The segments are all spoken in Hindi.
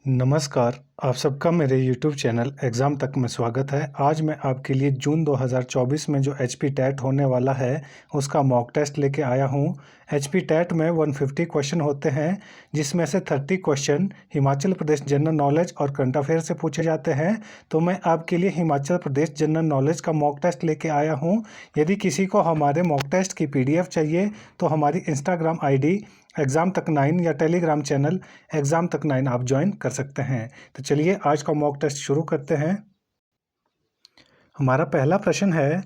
नमस्कार, आप सबका मेरे यूट्यूब चैनल एग्ज़ाम तक में स्वागत है। आज मैं आपके लिए जून 2024 में जो एचपी टेट होने वाला है, उसका मॉक टेस्ट लेके आया हूँ। एचपी टेट में 150 क्वेश्चन होते हैं, जिसमें से 30 question Himachal Pradesh general knowledge और करंट अफेयर से पूछे जाते हैं। तो मैं आपके लिए हिमाचल प्रदेश जनरल नॉलेज का मॉक टेस्ट लेके आया हूँ। यदि किसी को हमारे मॉक टेस्ट की PDF चाहिए, तो हमारी इंस्टाग्राम ID एग्ज़ाम तक 9 या टेलीग्राम चैनल एग्ज़ाम तक 9 आप ज्वाइन कर सकते हैं। तो चलिए आज का मॉक टेस्ट शुरू करते हैं। हमारा पहला प्रश्न है,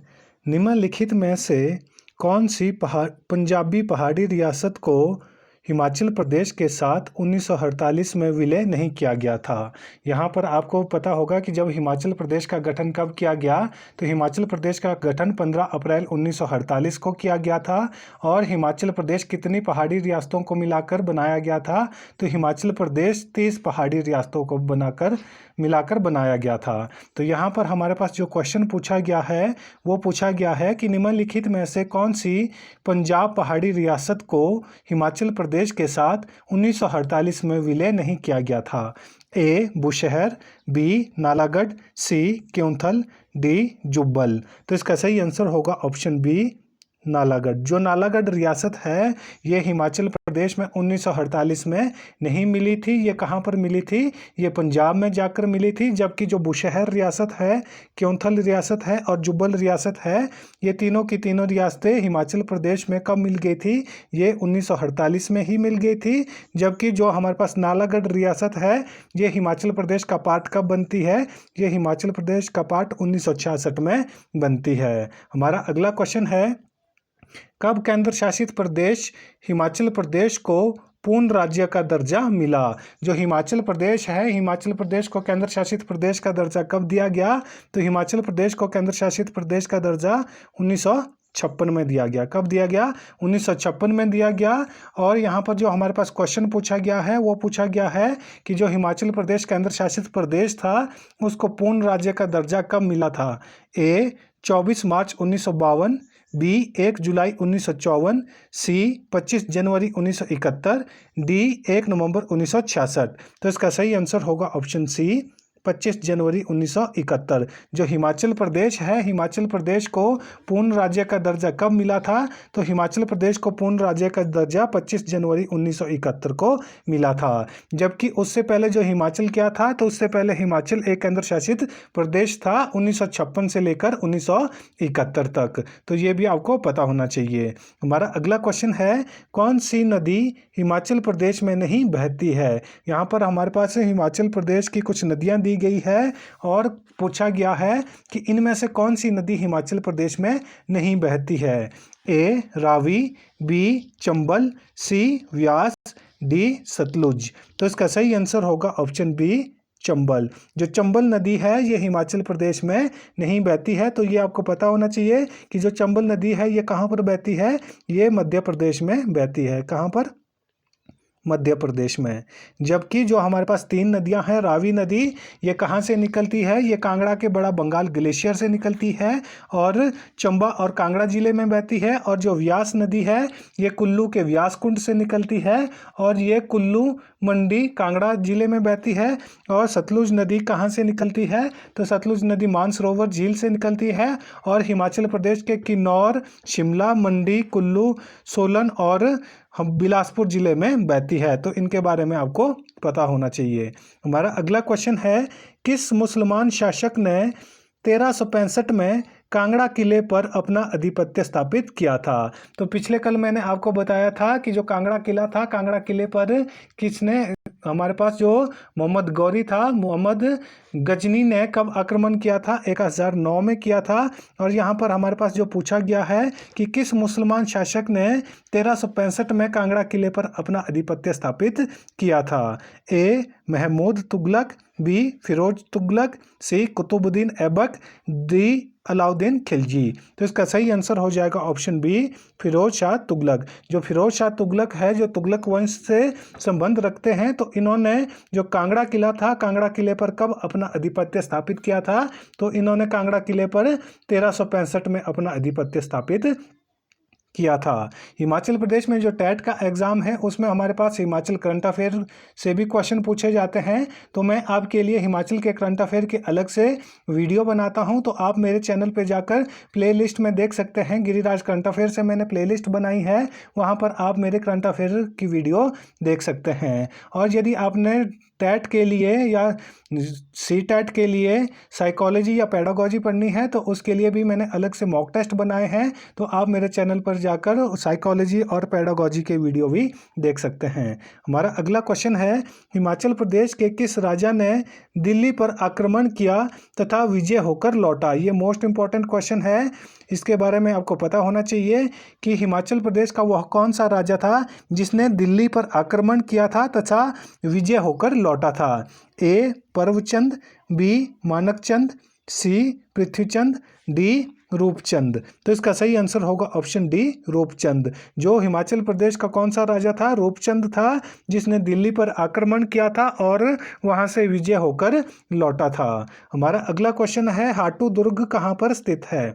निम्नलिखित में से कौन सी पंजाबी पहाड़ी रियासत को हिमाचल प्रदेश के साथ 1948 में विलय नहीं किया गया था। यहाँ पर आपको पता होगा कि जब हिमाचल प्रदेश का गठन कब किया गया, तो हिमाचल प्रदेश का गठन 15 अप्रैल 1948 को किया गया था। और हिमाचल प्रदेश कितनी पहाड़ी रियासतों को मिलाकर बनाया गया था, तो हिमाचल प्रदेश 30 पहाड़ी रियासतों को मिलाकर बनाया गया था। तो यहाँ पर हमारे पास जो क्वेश्चन पूछा गया है, वो पूछा गया है कि निम्नलिखित में से कौन सी पंजाब पहाड़ी रियासत को हिमाचल प्रदेश के साथ 1948 में विलय नहीं किया गया था। ए बुशहर, बी नालागढ़, सी क्योंथल, डी जुब्बल। तो इसका सही आंसर होगा ऑप्शन बी नालागढ़। जो नालागढ़ रियासत है, ये हिमाचल प्रदेश में 1948 में नहीं मिली थी। ये कहाँ पर मिली थी? ये पंजाब में जाकर मिली थी। जबकि जो बुशहर रियासत है, क्योंथल रियासत है और जुब्बल रियासत है, ये तीनों की तीनों रियासतें हिमाचल प्रदेश में कब मिल गई थी? ये 1948 में ही मिल गई थी। जबकि जो हमारे पास नालागढ़ रियासत है, ये हिमाचल प्रदेश का पार्ट कब बनती है? ये हिमाचल प्रदेश का पार्ट 1966 में बनती है। हमारा अगला क्वेश्चन है, कब केंद्र शासित प्रदेश हिमाचल प्रदेश को पूर्ण राज्य का दर्जा मिला? जो हिमाचल प्रदेश है, हिमाचल प्रदेश को केंद्र शासित प्रदेश का दर्जा कब दिया गया? तो हिमाचल प्रदेश को केंद्र शासित प्रदेश का दर्जा 1956 में दिया गया। कब दिया गया? 1956 में दिया गया। और यहाँ पर जो हमारे पास क्वेश्चन पूछा गया है, वो पूछा गया है कि जो हिमाचल प्रदेश केंद्र शासित प्रदेश था, उसको पूर्ण राज्य का दर्जा कब मिला था? ए 24 मार्च 1952, बी 1 जुलाई 1954, सी 25 जनवरी 1971, डी 1 नवंबर 1966। तो इसका सही आंसर होगा ऑप्शन सी 25 जनवरी 1971। जो हिमाचल प्रदेश है, हिमाचल प्रदेश को पूर्ण राज्य का दर्जा कब मिला था? तो हिमाचल प्रदेश को पूर्ण राज्य का दर्जा 25 जनवरी 1971 को मिला था। जबकि उससे पहले जो हिमाचल क्या था, तो उससे पहले हिमाचल एक केंद्र शासित प्रदेश था 1956 से लेकर 1971 तक। तो ये भी आपको पता होना चाहिए। हमारा अगला क्वेश्चन है, कौन सी नदी हिमाचल प्रदेश में नहीं बहती है? यहाँ पर हमारे पास हिमाचल प्रदेश की कुछ नदियाँ दी गई है और पूछा गया है कि इनमें से कौन सी नदी हिमाचल प्रदेश में नहीं बहती है। ए रावी, बी चंबल, सी व्यास, डी सतलुज। तो इसका सही आंसर होगा ऑप्शन बी चंबल। जो चंबल नदी है, ये हिमाचल प्रदेश में नहीं बहती है। तो ये आपको पता होना चाहिए कि जो चंबल नदी है, ये कहाँ पर बहती है? ये मध्य प्रदेश में बहती है। कहाँ पर? मध्य प्रदेश में। जबकि जो हमारे पास 3 नदियां हैं, रावी नदी, ये कहाँ से निकलती है? ये कांगड़ा के बड़ा बंगाल ग्लेशियर से निकलती है और चंबा और कांगड़ा जिले में बहती है। और जो व्यास नदी है, ये कुल्लू के व्यास कुंड से निकलती है और ये कुल्लू मंडी कांगड़ा जिले में बहती है। और सतलुज नदी कहाँ से निकलती है? तो सतलुज नदी मानसरोवर झील से निकलती है और हिमाचल प्रदेश के किन्नौर, शिमला, मंडी, कुल्लू, सोलन और हम बिलासपुर जिले में बहती है। तो इनके बारे में आपको पता होना चाहिए। हमारा अगला क्वेश्चन है, किस मुसलमान शासक ने 1365 में कांगड़ा किले पर अपना आधिपत्य स्थापित किया था? तो पिछले कल मैंने आपको बताया था कि जो कांगड़ा किला था, कांगड़ा किले पर किसने, हमारे पास जो मोहम्मद गौरी था, मोहम्मद गजनी ने कब आक्रमण किया था? 1009 में किया था। और यहाँ पर हमारे पास जो पूछा गया है कि किस मुसलमान शासक ने 1365 में कांगड़ा किले पर अपना आधिपत्य स्थापित किया था? ए महमूद तुगलक, बी फिरोज तुगलक, सी कुतुबुद्दीन ऐबक, डी अलाउद्दीन खिलजी। तो इसका सही आंसर हो जाएगा ऑप्शन बी फिरोज शाह तुगलक। जो फिरोज शाह तुगलक है, जो तुगलक वंश से संबंध रखते हैं, तो इन्होंने जो कांगड़ा किला था, कांगड़ा किले पर कब अपना आधिपत्य स्थापित किया था? तो इन्होंने कांगड़ा किले पर 1365 में अपना आधिपत्य स्थापित किया था। हिमाचल प्रदेश में जो टेट का एग्ज़ाम है उसमें हमारे पास हिमाचल करंट अफेयर से भी क्वेश्चन पूछे जाते हैं। तो मैं आपके लिए हिमाचल के करंट अफेयर के अलग से वीडियो बनाता हूं, तो आप मेरे चैनल पे जाकर प्लेलिस्ट में देख सकते हैं। गिरिराज करंट अफेयर से मैंने प्लेलिस्ट बनाई है, वहां पर आप मेरे करंट अफेयर की वीडियो देख सकते हैं। और यदि आपने टेट के लिए या सी टेट के लिए साइकोलॉजी या पेडागोजी पढ़नी है तो उसके लिए भी मैंने अलग से मॉक टेस्ट बनाए हैं। तो आप मेरे चैनल पर जाकर साइकोलॉजी और पेडागोजी के वीडियो भी देख सकते हैं। हमारा अगला क्वेश्चन है, हिमाचल प्रदेश के किस राजा ने दिल्ली पर आक्रमण किया तथा विजय होकर लौटा? ये मोस्ट इंपॉर्टेंट क्वेश्चन है, इसके बारे में आपको पता होना चाहिए कि हिमाचल प्रदेश का वह कौन सा राजा था जिसने दिल्ली पर आक्रमण किया था तथा विजय होकर लौटा था? ए परवचंद, बी मानकचंद, सी पृथ्वीचंद, डी रूपचंद। तो इसका सही आंसर होगा ऑप्शन डी रूपचंद। जो हिमाचल प्रदेश का कौन सा राजा था? रूपचंद था, जिसने दिल्ली पर आक्रमण किया था और वहां से विजय होकर लौटा था। हमारा अगला क्वेश्चन है, हाटू दुर्ग कहां पर स्थित है?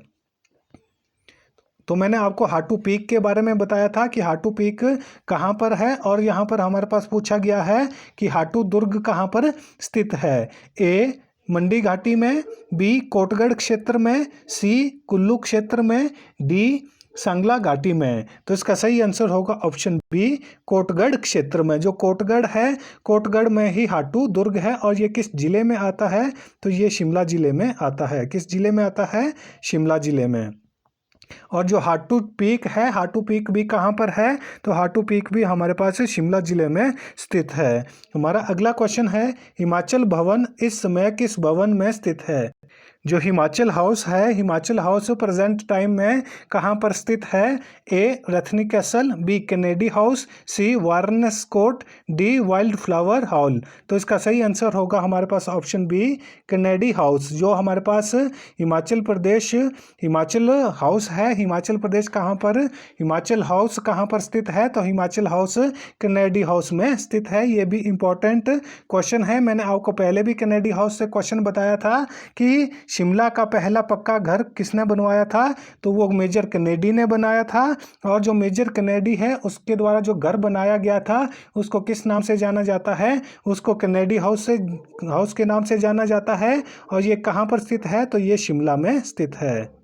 तो मैंने आपको हाटू पीक के बारे में बताया था कि हाटू पीक कहाँ पर है, और यहाँ पर हमारे पास पूछा गया है कि हाटू दुर्ग कहाँ पर स्थित है। ए मंडी घाटी में, बी कोटगढ़ क्षेत्र में, सी कुल्लू क्षेत्र में, डी सांगला घाटी में। तो इसका सही आंसर होगा ऑप्शन बी कोटगढ़ क्षेत्र में। जो कोटगढ़ है, कोटगढ़ में ही हाटू दुर्ग है। और ये किस जिले में आता है? तो ये शिमला जिले में आता है। किस जिले में आता है? शिमला जिले में। और जो हाटू पीक है, हाटू पीक भी कहाँ पर है? तो हाटू पीक भी हमारे पास शिमला जिले में स्थित है। हमारा अगला क्वेश्चन है, हिमाचल भवन इस समय किस भवन में स्थित है? जो हिमाचल हाउस है, हिमाचल हाउस प्रेजेंट टाइम में कहाँ पर स्थित है? A Rothney castle, B Kennedy house, C Barnes court, D wildflower hall. तो इसका सही आंसर होगा हमारे पास ऑप्शन बी कैनेडी हाउस। जो हमारे पास हिमाचल प्रदेश हिमाचल हाउस है, हिमाचल प्रदेश कहाँ पर, हिमाचल हाउस कहाँ पर स्थित है? तो हिमाचल हाउस कैनेडी हाउस में स्थित है। ये भी इंपॉर्टेंट क्वेश्चन है। मैंने आपको पहले भी कैनेडी हाउस से क्वेश्चन बताया था कि शिमला का पहला पक्का घर किसने बनवाया था? तो वो मेजर कैनेडी ने बनाया था। और जो मेजर कैनेडी है उसके द्वारा जो घर बनाया गया था उसको किस नाम से जाना जाता है? उसको कैनेडी हाउस के नाम से जाना जाता है। और ये कहाँ पर स्थित है? तो ये शिमला में स्थित है।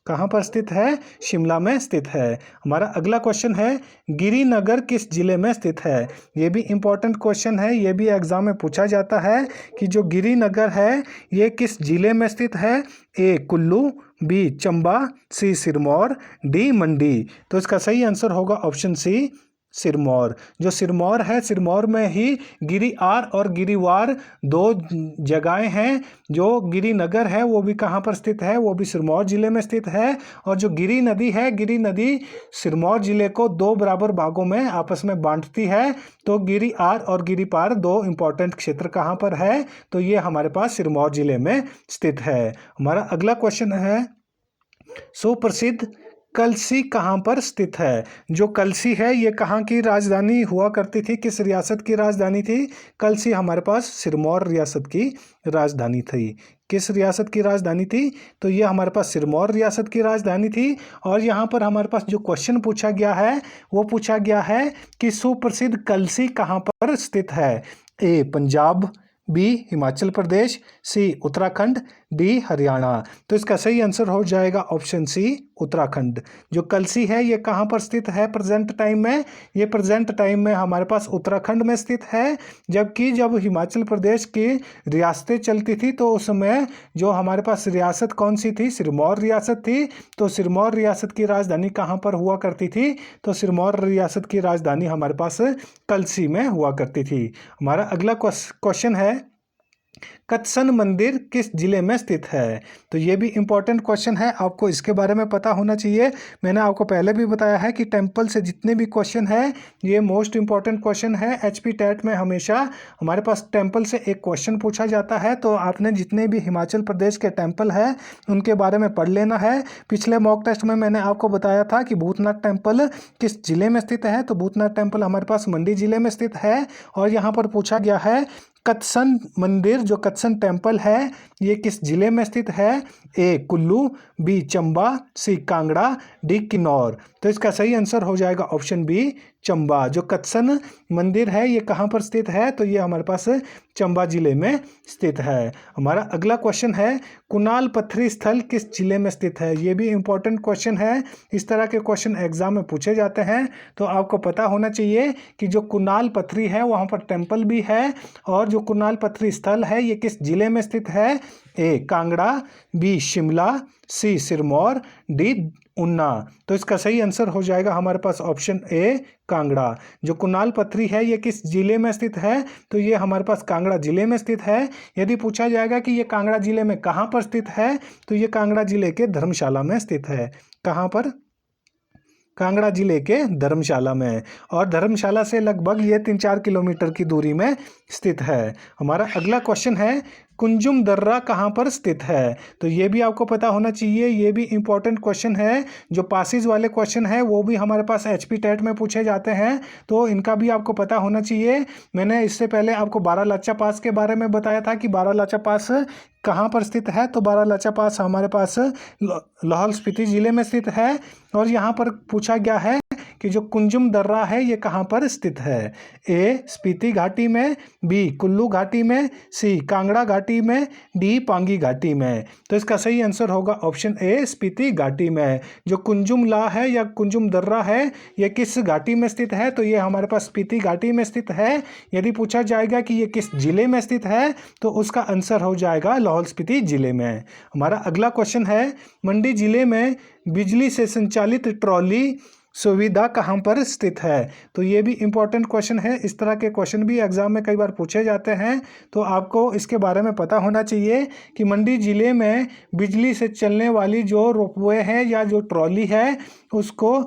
कहाँ पर स्थित है? शिमला में स्थित है। हमारा अगला क्वेश्चन है, गिरिनगर किस जिले में स्थित है? ये भी इंपॉर्टेंट क्वेश्चन है, ये भी एग्जाम में पूछा जाता है कि जो गिरिनगर है ये किस जिले में स्थित है? ए कुल्लू, बी चंबा, सी सिरमौर, डी मंडी। तो इसका सही आंसर होगा ऑप्शन सी सिरमौर। जो सिरमौर है, सिरमौर में ही गिरिआर और गिरिवार दो जगहें हैं। जो गिरिनगर है वो भी कहाँ पर स्थित है? वो भी सिरमौर जिले में स्थित है। और जो गिरि नदी है, गिरि नदी सिरमौर जिले को दो बराबर भागों में आपस में बांटती है। तो गिरिआर और गिरिपार दो इंपॉर्टेंट क्षेत्र कहाँ पर है? तो ये हमारे पास सिरमौर जिले में स्थित है। हमारा अगला क्वेश्चन है, सुप्रसिद्ध कलसी कहाँ पर स्थित है? जो कलसी है ये कहाँ की राजधानी हुआ करती थी? किस रियासत की राजधानी थी? कलसी हमारे पास सिरमौर रियासत की राजधानी थी। किस रियासत की राजधानी थी? तो ये हमारे पास सिरमौर रियासत की राजधानी थी। और यहाँ पर हमारे पास जो क्वेश्चन पूछा गया है वो पूछा गया है कि सुप्रसिद्ध कलसी कहाँ पर स्थित है? ए पंजाब, बी हिमाचल प्रदेश, सी उत्तराखंड, डी हरियाणा। तो इसका सही आंसर हो जाएगा ऑप्शन सी उत्तराखंड। जो कलसी है ये कहाँ पर स्थित है प्रेजेंट टाइम में? ये प्रेजेंट टाइम में हमारे पास उत्तराखंड में स्थित है। जबकि जब हिमाचल प्रदेश की रियासतें चलती थी तो उस समय जो हमारे पास रियासत कौन सी थी? सिरमौर रियासत थी। तो सिरमौर रियासत की राजधानी कहाँ पर हुआ करती थी? तो सिरमौर रियासत की राजधानी हमारे पास कलसी में हुआ करती थी। हमारा अगला क्वेश्चन है, कत्सन मंदिर किस जिले में स्थित है? तो ये भी इंपॉर्टेंट क्वेश्चन है, आपको इसके बारे में पता होना चाहिए। मैंने आपको पहले भी बताया है कि टेम्पल से जितने भी क्वेश्चन है ये मोस्ट इंपॉर्टेंट क्वेश्चन है। एचपी टेट में हमेशा हमारे पास टेम्पल से एक क्वेश्चन पूछा जाता है। तो आपने जितने भी हिमाचल प्रदेश के टेम्पल है उनके बारे में पढ़ लेना है। पिछले मॉक टेस्ट में मैंने आपको बताया था कि भूतनाथ टेम्पल किस जिले में स्थित है। तो भूतनाथ टेम्पल हमारे पास मंडी जिले में स्थित है। और यहाँ पर पूछा गया है कत्सन मंदिर जो कत्सन टेम्पल है ये किस जिले में स्थित है? ए कुल्लू, बी चंबा, सी कांगड़ा, डी किन्नौर। तो इसका सही आंसर हो जाएगा ऑप्शन बी चंबा। जो कत्सन मंदिर है ये कहाँ पर स्थित है? तो ये हमारे पास चंबा जिले में स्थित है। हमारा अगला क्वेश्चन है कुणाल पत्थरी स्थल किस जिले में स्थित है? ये भी इंपॉर्टेंट क्वेश्चन है। इस तरह के क्वेश्चन एग्जाम में पूछे जाते हैं, तो आपको पता होना चाहिए कि जो कुणाल पत्थरी है वहाँ पर टेम्पल भी है, और जो कुणाल पत्थरी स्थल है ये किस जिले में स्थित है? ए कांगड़ा, बी शिमला, सी सिरमौर, डी ऊना। तो इसका सही आंसर हो जाएगा हमारे पास ऑप्शन ए कांगड़ा। जो कुणाल पत्थरी है ये किस जिले में स्थित है? तो ये हमारे पास कांगड़ा जिले में स्थित है। यदि पूछा जाएगा कि ये कांगड़ा जिले में कहाँ पर स्थित है, तो ये कांगड़ा जिले के धर्मशाला में स्थित है। कहाँ पर? कांगड़ा जिले के धर्मशाला में। और धर्मशाला से लगभग ये 3-4 किलोमीटर की दूरी में स्थित है। हमारा अगला क्वेश्चन है कुंजुम दर्रा कहाँ पर स्थित है? तो ये भी आपको पता होना चाहिए, ये भी इंपॉर्टेंट क्वेश्चन है। जो पासिस वाले क्वेश्चन है वो भी हमारे पास HP टेट में पूछे जाते हैं, तो इनका भी आपको पता होना चाहिए। मैंने इससे पहले आपको बारालाचा पास के बारे में बताया था कि बारालाचा पास कहाँ पर स्थित है। तो बारालाचा पास हमारे पास लाहौल स्पीति जिले में स्थित है। और यहाँ पर पूछा गया है कि जो कुंजुम दर्रा है ये कहाँ पर स्थित है? ए स्पीति घाटी में, बी कुल्लू घाटी में, सी कांगड़ा घाटी में, डी पांगी घाटी में। तो इसका सही आंसर होगा ऑप्शन ए स्पीति घाटी में। जो कुंजुम ला है या कुंजुम दर्रा है ये किस घाटी में स्थित है? तो ये हमारे पास स्पीति घाटी में स्थित है। यदि पूछा जाएगा कि ये किस जिले में स्थित है, तो उसका आंसर हो जाएगा लाहौल स्पीति जिले में। हमारा अगला क्वेश्चन है मंडी जिले में बिजली से संचालित ट्रॉली सुविधा कहाँ पर स्थित है? तो ये भी इंपॉर्टेंट क्वेश्चन है। इस तरह के क्वेश्चन भी एग्जाम में कई बार पूछे जाते हैं, तो आपको इसके बारे में पता होना चाहिए कि मंडी जिले में बिजली से चलने वाली जो रोपवे है या जो ट्रॉली है उसको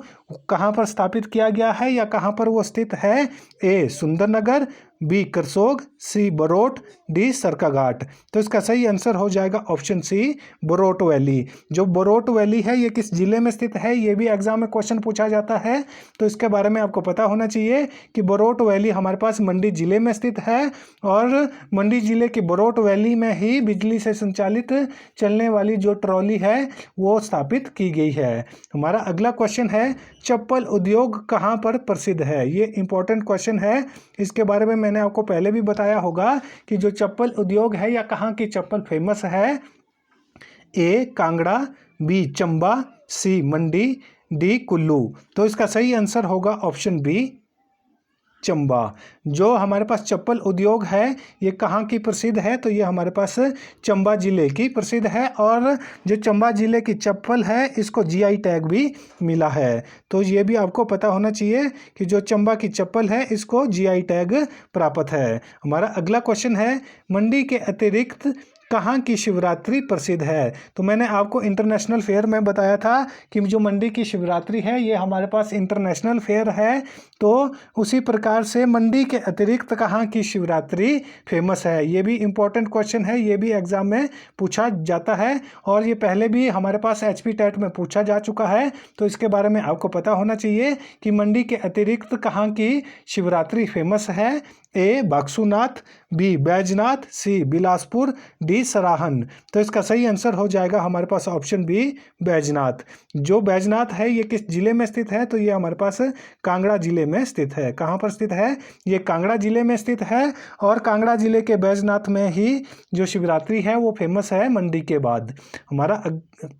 कहाँ पर स्थापित किया गया है या कहाँ पर वो स्थित है? ए सुंदरनगर, बी करसोग, सी बरोट, डी सरकाघाट। तो इसका सही आंसर हो जाएगा ऑप्शन सी बरोट वैली। जो बरोट वैली है ये किस जिले में स्थित है? ये भी एग्जाम में क्वेश्चन पूछा जाता है, तो इसके बारे में आपको पता होना चाहिए कि बरोट वैली हमारे पास मंडी जिले में स्थित है। और मंडी जिले की बरोट वैली में ही बिजली से संचालित चलने वाली जो ट्रॉली है वो स्थापित की गई है। हमारा अगला क्वेश्चन है चप्पल उद्योग कहाँ पर प्रसिद्ध है? ये इंपॉर्टेंट क्वेश्चन है। इसके बारे में मैंने आपको पहले भी बताया होगा कि जो चप्पल उद्योग है या कहाँ की चप्पल फेमस है? ए कांगड़ा, बी चंबा, सी मंडी, डी कुल्लू। तो इसका सही आंसर होगा ऑप्शन बी चंबा। जो हमारे पास चप्पल उद्योग है ये कहाँ की प्रसिद्ध है? तो ये हमारे पास चंबा जिले की प्रसिद्ध है। और जो चंबा जिले की चप्पल है इसको GI टैग भी मिला है। तो ये भी आपको पता होना चाहिए कि जो चंबा की चप्पल है इसको GI टैग प्राप्त है। हमारा अगला क्वेश्चन है मंडी के अतिरिक्त कहाँ की शिवरात्रि प्रसिद्ध है? तो मैंने आपको इंटरनेशनल फेयर में बताया था कि जो मंडी की शिवरात्रि है ये हमारे पास इंटरनेशनल फेयर है। तो उसी प्रकार से मंडी के अतिरिक्त कहाँ की शिवरात्रि फेमस है? ये भी इंपॉर्टेंट क्वेश्चन है, ये भी एग्जाम में पूछा जाता है और ये पहले भी हमारे पास HP टेट में पूछा जा चुका है। तो इसके बारे में आपको पता होना चाहिए कि मंडी के अतिरिक्त कहाँ की शिवरात्रि फेमस है। ए बाक्सूनाथ, बी बैजनाथ, सी बिलासपुर, डी सराहन। तो इसका सही आंसर हो जाएगा हमारे पास ऑप्शन बी बैजनाथ। जो बैजनाथ है ये किस जिले में स्थित है? तो ये हमारे पास कांगड़ा जिले में स्थित है। कहाँ पर स्थित है? ये कांगड़ा जिले में स्थित है। और कांगड़ा जिले के बैजनाथ में ही जो शिवरात्रि है वो फेमस है मंडी के बाद।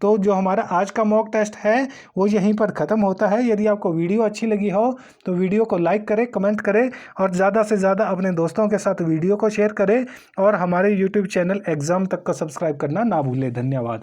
तो जो हमारा आज का मॉक टेस्ट है वो यहीं पर ख़त्म होता है। यदि आपको वीडियो अच्छी लगी हो तो वीडियो को लाइक करें, कमेंट करें और ज़्यादा से ज़्यादा अपने दोस्तों के साथ वीडियो को शेयर करें और हमारे YouTube चैनल एग्ज़ाम तक को सब्सक्राइब करना ना भूलें। धन्यवाद।